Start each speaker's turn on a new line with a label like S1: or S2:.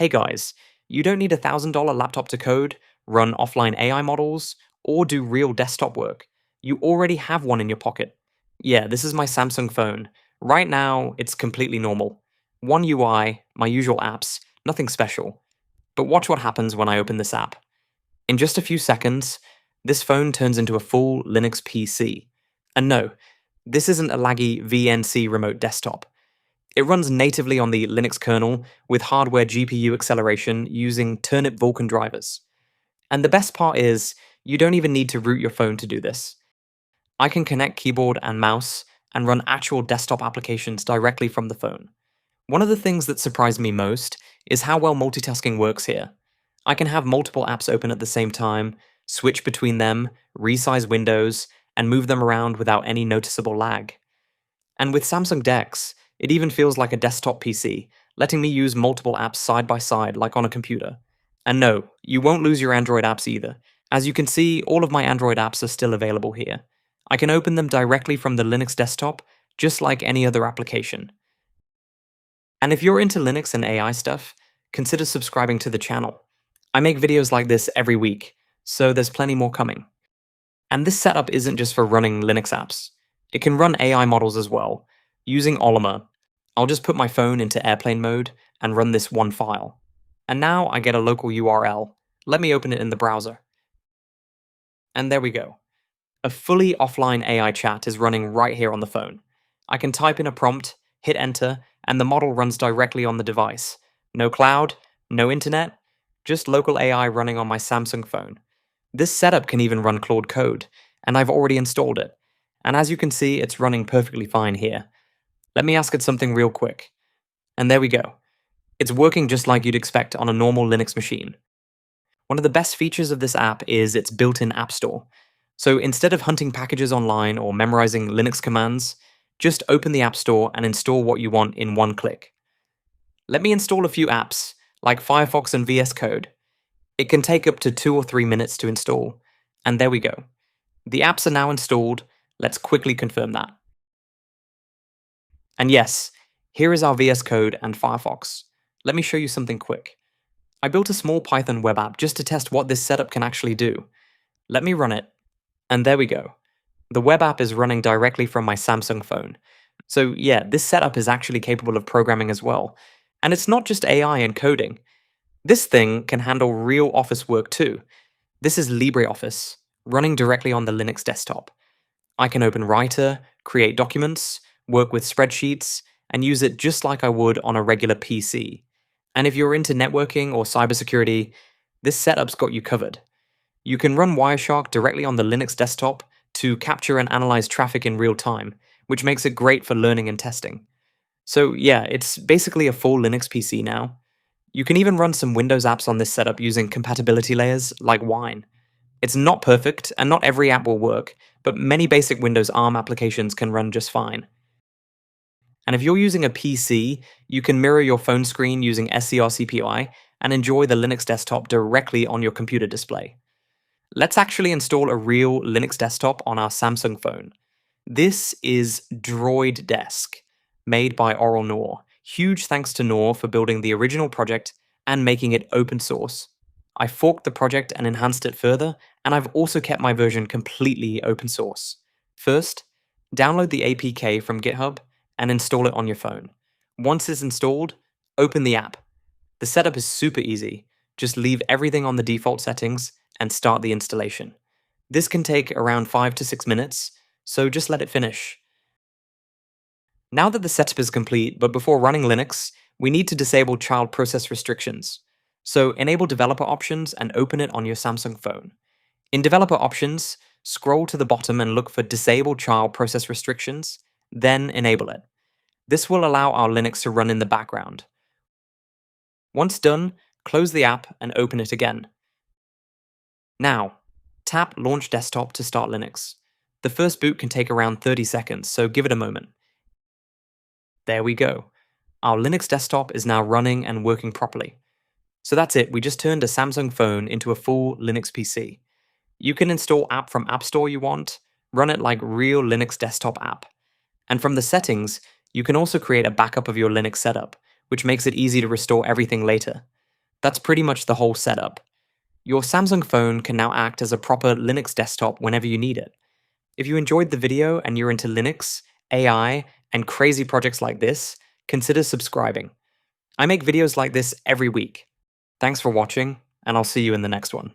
S1: Hey guys, you don't need a $1,000 laptop to code, run offline AI models, or do real desktop work. You already have one in your pocket. Yeah, this is my Samsung phone. Right now, it's completely normal. One UI, my usual apps, nothing special. But watch what happens when I open this app. In just a few seconds, this phone turns into a full Linux PC. And no, this isn't a laggy VNC remote desktop. It runs natively on the Linux kernel with hardware GPU acceleration using Turnip Vulkan drivers. And the best part is, you don't even need to root your phone to do this. I can connect keyboard and mouse and run actual desktop applications directly from the phone. One of the things that surprised me most is how well multitasking works here. I can have multiple apps open at the same time, switch between them, resize windows, and move them around without any noticeable lag. And with Samsung DeX, it even feels like a desktop PC, letting me use multiple apps side by side like on a computer. And no, you won't lose your Android apps either. As you can see, all of my Android apps are still available here. I can open them directly from the Linux desktop, just like any other application. And if you're into Linux and AI stuff, consider subscribing to the channel. I make videos like this every week, so there's plenty more coming. And this setup isn't just for running Linux apps. It can run AI models as well. Using Ollama, I'll just put my phone into airplane mode and run this one file. And now I get a local URL. Let me open it in the browser. And there we go. A fully offline AI chat is running right here on the phone. I can type in a prompt, hit enter, and the model runs directly on the device. No cloud, no internet, just local AI running on my Samsung phone. This setup can even run Claude code, and I've already installed it. And as you can see, it's running perfectly fine here. Let me ask it something real quick. And there we go. It's working just like you'd expect on a normal Linux machine. One of the best features of this app is its built-in app store. So instead of hunting packages online or memorizing Linux commands, just open the App Store and install what you want in one click. Let me install a few apps, like Firefox and VS Code. It can take up to 2 or 3 minutes to install. And there we go. The apps are now installed. Let's quickly confirm that. And yes, here is our VS Code and Firefox. Let me show you something quick. I built a small Python web app just to test what this setup can actually do. Let me run it. And there we go. The web app is running directly from my Samsung phone. So yeah, this setup is actually capable of programming as well. And it's not just AI and coding. This thing can handle real office work too. This is LibreOffice, running directly on the Linux desktop. I can open Writer, create documents, work with spreadsheets, and use it just like I would on a regular PC. And if you're into networking or cybersecurity, this setup's got you covered. You can run Wireshark directly on the Linux desktop to capture and analyze traffic in real time, which makes it great for learning and testing. So yeah, it's basically a full Linux PC now. You can even run some Windows apps on this setup using compatibility layers like Wine. It's not perfect, and not every app will work, but many basic Windows ARM applications can run just fine. And if you're using a PC, you can mirror your phone screen using SCR-CPI and enjoy the Linux desktop directly on your computer display. Let's actually install a real Linux desktop on our Samsung phone. This is Droid Desk, made by Oral Nor. Huge thanks to Nor for building the original project and making it open source. I forked the project and enhanced it further, and I've also kept my version completely open source. First, download the APK from GitHub and install it on your phone. Once it's installed, open the app. The setup is super easy. Just leave everything on the default settings and start the installation. This can take around 5 to 6 minutes, so just let it finish. Now that the setup is complete, but before running Linux, we need to disable child process restrictions. So enable developer options and open it on your Samsung phone. In developer options, scroll to the bottom and look for disable child process restrictions, then enable it. This will allow our Linux to run in the background. Once done, close the app and open it again. Now, tap Launch Desktop to start Linux. The first boot can take around 30 seconds, so give it a moment. There we go. Our Linux desktop is now running and working properly. So that's it, we just turned a Samsung phone into a full Linux PC. You can install app from App Store you want, run it like real Linux desktop app. And from the settings, you can also create a backup of your Linux setup, which makes it easy to restore everything later. That's pretty much the whole setup. Your Samsung phone can now act as a proper Linux desktop whenever you need it. If you enjoyed the video and you're into Linux, AI, and crazy projects like this, consider subscribing. I make videos like this every week. Thanks for watching, and I'll see you in the next one.